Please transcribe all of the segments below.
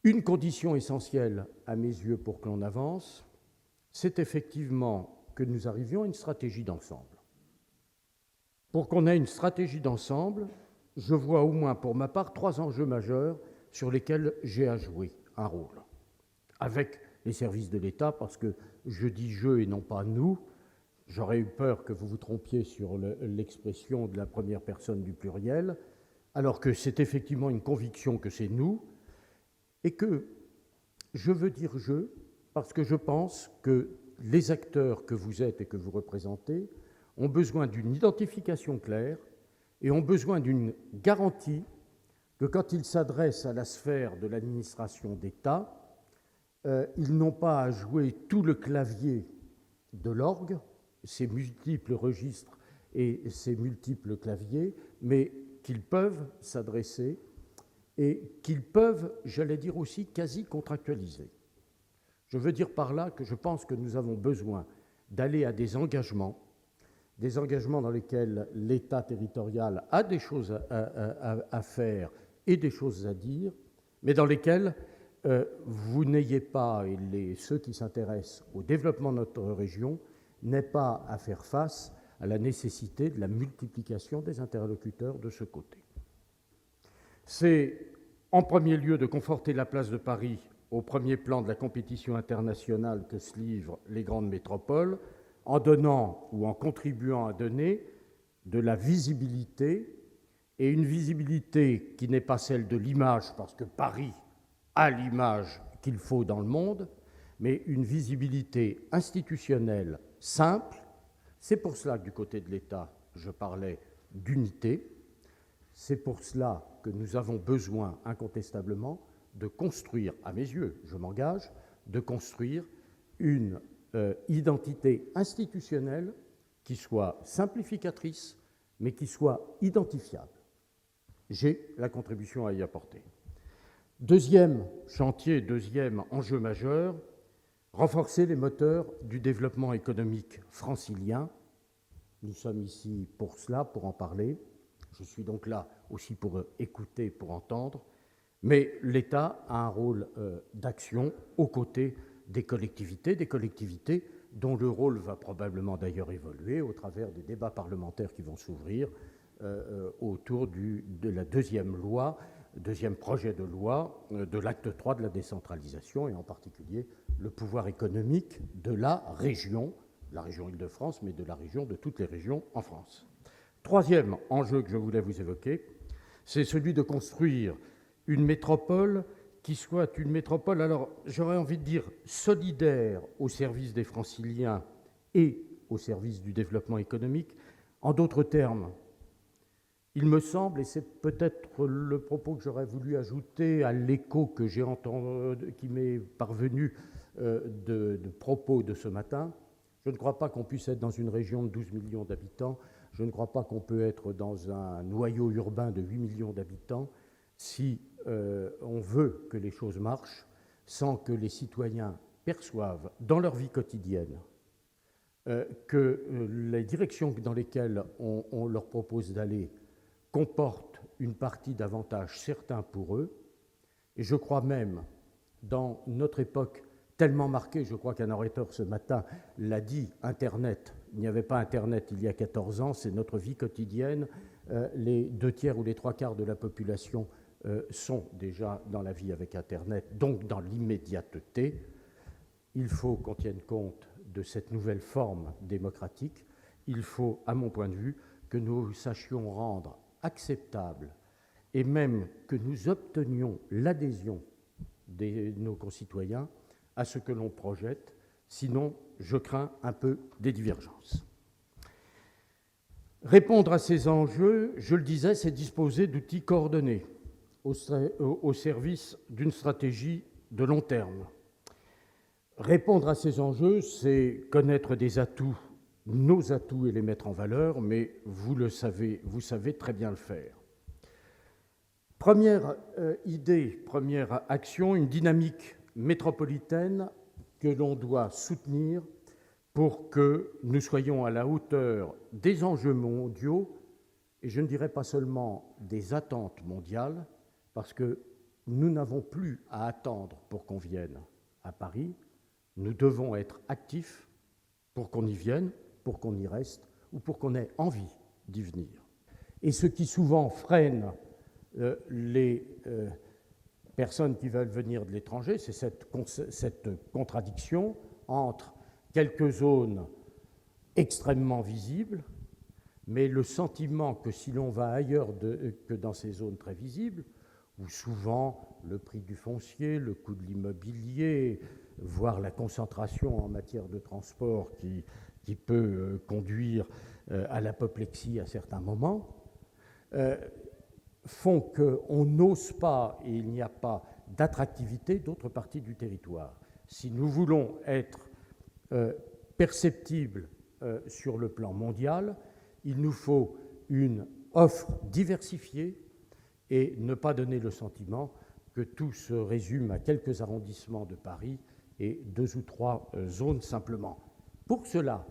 Une condition essentielle à mes yeux pour que l'on avance, c'est effectivement que nous arrivions à une stratégie d'ensemble. Pour qu'on ait une stratégie d'ensemble, je vois au moins pour ma part 3 enjeux majeurs sur lesquels j'ai à jouer un rôle. Avec les services de l'État, parce que je dis « je » et non pas « nous », j'aurais eu peur que vous vous trompiez sur l'expression de la première personne du pluriel, alors que c'est effectivement une conviction que c'est « nous », et que je veux dire « je » parce que je pense que les acteurs que vous êtes et que vous représentez ont besoin d'une identification claire et ont besoin d'une garantie que quand ils s'adressent à la sphère de l'administration d'État, ils n'ont pas à jouer tout le clavier de l'orgue, ses multiples registres et ses multiples claviers, mais qu'ils peuvent s'adresser et qu'ils peuvent, j'allais dire aussi, quasi contractualiser. Je veux dire par là que je pense que nous avons besoin d'aller à des engagements dans lesquels l'État territorial a des choses à faire et des choses à dire, mais dans lesquels vous n'ayez pas, et ceux qui s'intéressent au développement de notre région, n'aient pas à faire face à la nécessité de la multiplication des interlocuteurs de ce côté. C'est en premier lieu de conforter la place de Paris au premier plan de la compétition internationale que se livrent les grandes métropoles, en donnant ou en contribuant à donner de la visibilité, et une visibilité qui n'est pas celle de l'image, parce que Paris a l'image qu'il faut dans le monde, mais une visibilité institutionnelle simple. C'est pour cela que du côté de l'État, je parlais d'unité. C'est pour cela que nous avons besoin incontestablement de construire, à mes yeux, je m'engage, de construire une identité institutionnelle qui soit simplificatrice, mais qui soit identifiable. J'ai la contribution à y apporter. Deuxième chantier, deuxième enjeu majeur, renforcer les moteurs du développement économique francilien. Nous sommes ici pour cela, pour en parler. Je suis donc là aussi pour écouter, pour entendre. Mais l'État a un rôle d'action aux côtés des collectivités dont le rôle va probablement d'ailleurs évoluer au travers des débats parlementaires qui vont s'ouvrir autour de la deuxième projet de loi de l'acte 3 de la décentralisation, et en particulier le pouvoir économique de la région Île-de-France, mais de la région, de toutes les régions en France. Troisième enjeu que je voulais vous évoquer, c'est celui de construire une métropole qui soit une métropole, alors j'aurais envie de dire solidaire au service des Franciliens et au service du développement économique. En d'autres termes, il me semble, et c'est peut-être le propos que j'aurais voulu ajouter à l'écho que j'ai entendu, qui m'est parvenu de propos de ce matin, je ne crois pas qu'on puisse être dans une région de 12 millions d'habitants, je ne crois pas qu'on peut être dans un noyau urbain de 8 millions d'habitants si on veut que les choses marchent sans que les citoyens perçoivent dans leur vie quotidienne que les directions dans lesquelles on leur propose d'aller comportent une partie d'avantages certains pour eux. Et je crois même, dans notre époque tellement marquée, je crois qu'un orateur ce matin l'a dit, Internet. Il n'y avait pas Internet il y a 14 ans, c'est notre vie quotidienne. Les 2/3 ou les 3/4 de la population sont déjà dans la vie avec Internet, donc dans l'immédiateté. Il faut qu'on tienne compte de cette nouvelle forme démocratique. Il faut, à mon point de vue, que nous sachions rendre acceptable et même que nous obtenions l'adhésion de nos concitoyens à ce que l'on projette. Sinon, je crains un peu des divergences. Répondre à ces enjeux, je le disais, c'est disposer d'outils coordonnés au service d'une stratégie de long terme. Répondre à ces enjeux, c'est connaître des atouts, nos atouts, et les mettre en valeur, mais vous le savez, vous savez très bien le faire. Première idée, première action, une dynamique métropolitaine que l'on doit soutenir pour que nous soyons à la hauteur des enjeux mondiaux, et je ne dirais pas seulement des attentes mondiales, parce que nous n'avons plus à attendre pour qu'on vienne à Paris, nous devons être actifs pour qu'on y vienne, pour qu'on y reste ou pour qu'on ait envie d'y venir. Et ce qui souvent freine les personnes qui veulent venir de l'étranger, c'est cette contradiction entre quelques zones extrêmement visibles, mais le sentiment que si l'on va ailleurs que dans ces zones très visibles, où souvent le prix du foncier, le coût de l'immobilier, voire la concentration en matière de transport qui peut conduire à l'apoplexie à certains moments, font qu'on n'ose pas et il n'y a pas d'attractivité d'autres parties du territoire. Si nous voulons être perceptibles sur le plan mondial, il nous faut une offre diversifiée et ne pas donner le sentiment que tout se résume à quelques arrondissements de Paris et 2 ou 3 zones simplement. Pour cela,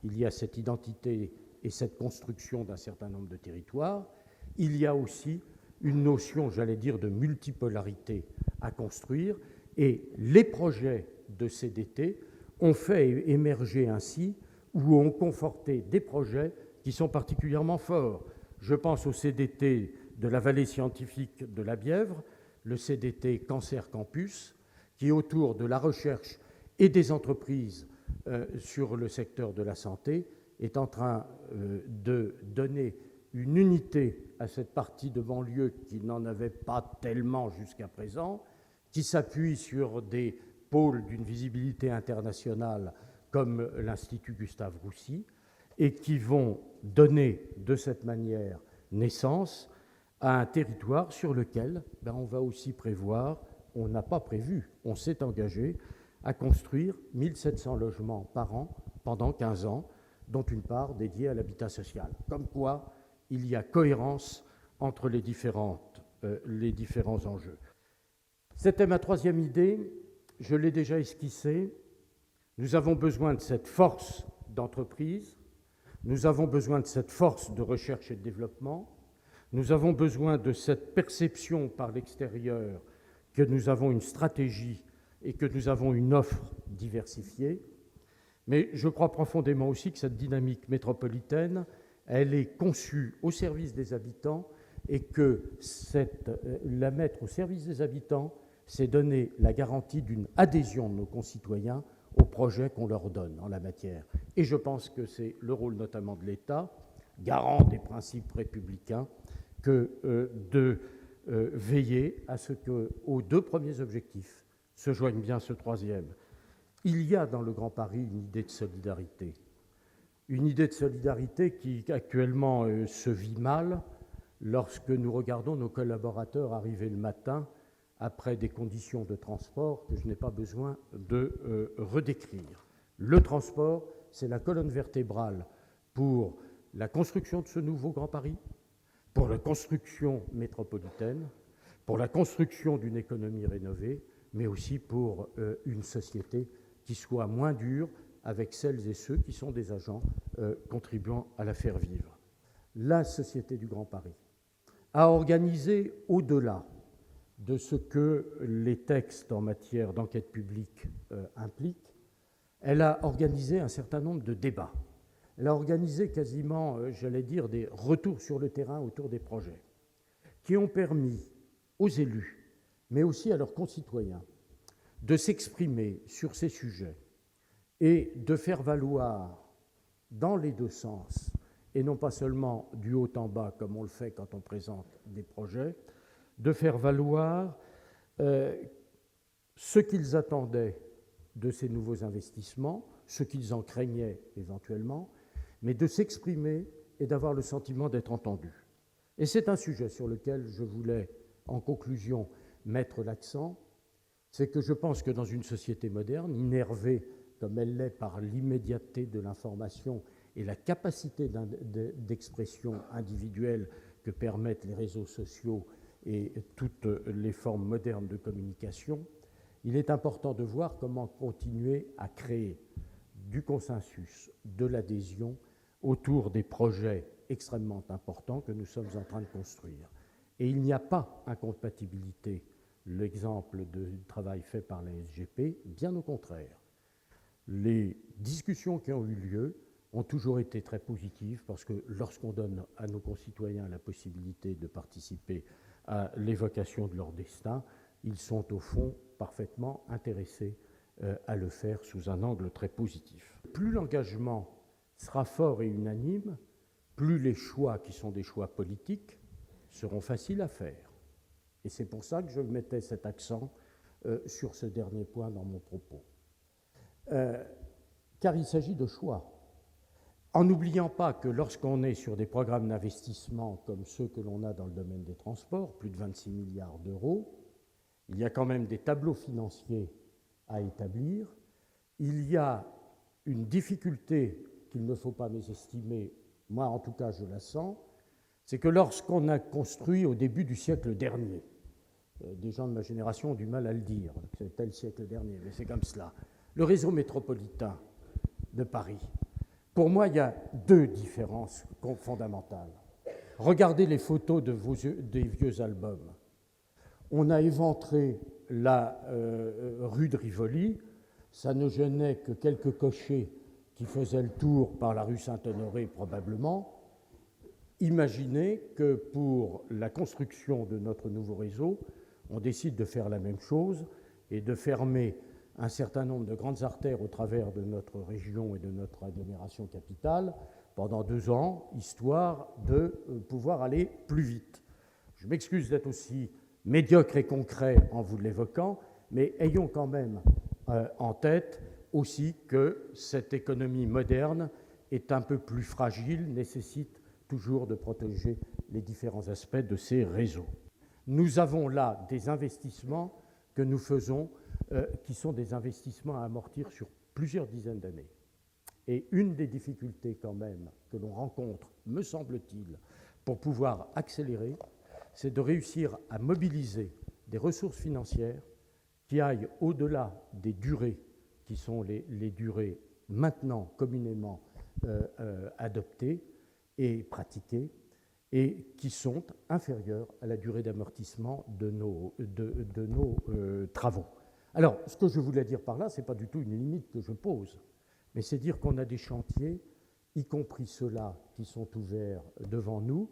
il y a cette identité et cette construction d'un certain nombre de territoires. Il y a aussi une notion, j'allais dire, de multipolarité à construire, et les projets de CDT ont fait émerger ainsi ou ont conforté des projets qui sont particulièrement forts. Je pense au CDT de la vallée scientifique de la Bièvre, le CDT Cancer Campus, qui, autour de la recherche et des entreprises sur le secteur de la santé, est en train de donner une unité à cette partie de banlieue qui n'en avait pas tellement jusqu'à présent, qui s'appuie sur des pôles d'une visibilité internationale comme l'Institut Gustave-Roussy, et qui vont donner de cette manière naissance à un territoire sur lequel on va aussi prévoir, on n'a pas prévu, on s'est engagé à construire 1700 logements par an pendant 15 ans, dont une part dédiée à l'habitat social. Comme quoi, il y a cohérence entre les différents enjeux. C'était ma troisième idée, je l'ai déjà esquissée. Nous avons besoin de cette force d'entreprise, nous avons besoin de cette force de recherche et de développement, nous avons besoin de cette perception par l'extérieur que nous avons une stratégie et que nous avons une offre diversifiée. Mais je crois profondément aussi que cette dynamique métropolitaine, elle est conçue au service des habitants et que la mettre au service des habitants, c'est donner la garantie d'une adhésion de nos concitoyens au projet qu'on leur donne en la matière. Et je pense que c'est le rôle notamment de l'État, garant des principes républicains, que de veiller à ce qu'aux 2 premiers objectifs se joigne bien ce troisième. Il y a dans le Grand Paris une idée de solidarité qui actuellement se vit mal lorsque nous regardons nos collaborateurs arriver le matin après des conditions de transport que je n'ai pas besoin de redécrire. Le transport, c'est la colonne vertébrale pour la construction de ce nouveau Grand Paris, pour la construction métropolitaine, pour la construction d'une économie rénovée, mais aussi pour une société qui soit moins dure avec celles et ceux qui sont des agents contribuant à la faire vivre. La Société du Grand Paris a organisé, au-delà de ce que les textes en matière d'enquête publique impliquent, elle a organisé un certain nombre de débats. Elle a organisé quasiment, j'allais dire, des retours sur le terrain autour des projets qui ont permis aux élus, mais aussi à leurs concitoyens, de s'exprimer sur ces sujets et de faire valoir dans les 2 sens, et non pas seulement du haut en bas comme on le fait quand on présente des projets, de faire valoir ce qu'ils attendaient de ces nouveaux investissements, ce qu'ils en craignaient éventuellement, mais de s'exprimer et d'avoir le sentiment d'être entendus. Et c'est un sujet sur lequel je voulais, en conclusion, mettre l'accent, c'est que je pense que dans une société moderne, innervée comme elle l'est par l'immédiateté de l'information et la capacité d'expression individuelle que permettent les réseaux sociaux et toutes les formes modernes de communication, il est important de voir comment continuer à créer du consensus, de l'adhésion autour des projets extrêmement importants que nous sommes en train de construire. Et il n'y a pas incompatibilité l'exemple du travail fait par la SGP, bien au contraire. Les discussions qui ont eu lieu ont toujours été très positives parce que lorsqu'on donne à nos concitoyens la possibilité de participer à l'évocation de leur destin, ils sont au fond parfaitement intéressés à le faire sous un angle très positif. Plus l'engagement sera fort et unanime, plus les choix qui sont des choix politiques seront faciles à faire. Et c'est pour ça que je mettais cet accent sur ce dernier point dans mon propos. Car il s'agit de choix. En n'oubliant pas que lorsqu'on est sur des programmes d'investissement comme ceux que l'on a dans le domaine des transports, plus de 26 milliards d'euros, il y a quand même des tableaux financiers à établir. Il y a une difficulté qu'il ne faut pas mésestimer, moi en tout cas je la sens, c'est que lorsqu'on a construit au début du siècle dernier, des gens de ma génération ont du mal à le dire, c'était le siècle dernier, mais c'est comme cela, le réseau métropolitain de Paris. Pour moi, il y a deux différences fondamentales. Regardez les photos des vieux albums. On a éventré la rue de Rivoli, ça ne gênait que quelques cochers qui faisaient le tour par la rue Saint-Honoré probablement. Imaginez que pour la construction de notre nouveau réseau, on décide de faire la même chose et de fermer un certain nombre de grandes artères au travers de notre région et de notre agglomération capitale pendant 2 ans, histoire de pouvoir aller plus vite. Je m'excuse d'être aussi médiocre et concret en vous l'évoquant, mais ayons quand même en tête aussi que cette économie moderne est un peu plus fragile, nécessite toujours de protéger les différents aspects de ces réseaux. Nous avons là des investissements que nous faisons qui sont des investissements à amortir sur plusieurs dizaines d'années. Et une des difficultés quand même que l'on rencontre, me semble-t-il, pour pouvoir accélérer, c'est de réussir à mobiliser des ressources financières qui aillent au-delà des durées qui sont les durées maintenant communément adoptées et pratiquées et qui sont inférieures à la durée d'amortissement de nos travaux. Alors, ce que je voulais dire par là, ce n'est pas du tout une limite que je pose, mais c'est dire qu'on a des chantiers, y compris ceux-là qui sont ouverts devant nous.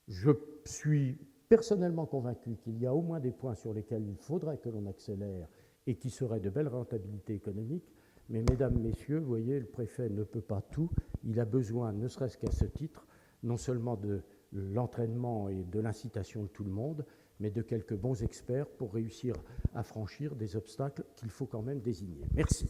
Je suis personnellement convaincu qu'il y a au moins des points sur lesquels il faudrait que l'on accélère et qui seraient de belles rentabilités économiques. Mais mesdames, messieurs, vous voyez, le préfet ne peut pas tout. Il a besoin, ne serait-ce qu'à ce titre, non seulement de l'entraînement et de l'incitation de tout le monde, mais de quelques bons experts pour réussir à franchir des obstacles qu'il faut quand même désigner. Merci.